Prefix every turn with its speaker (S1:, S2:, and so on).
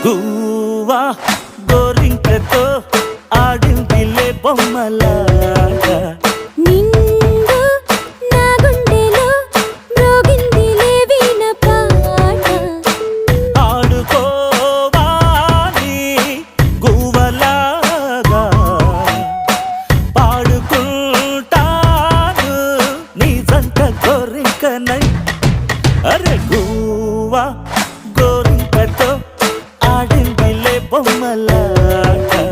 S1: గువ్వా గోరింకతో ఆడిందిలే బొమ్మలాగా
S2: నిండు నా గుండెలో మ్రోగిందిలే వీణ పాట
S1: ఆడుకోవా నీ గువ్వలాగా పాడుకుంటాను నీ జంట గోరింకనై అరే గువ్వా గోరింకతో ఆడిందిలే బొమ్మలాగా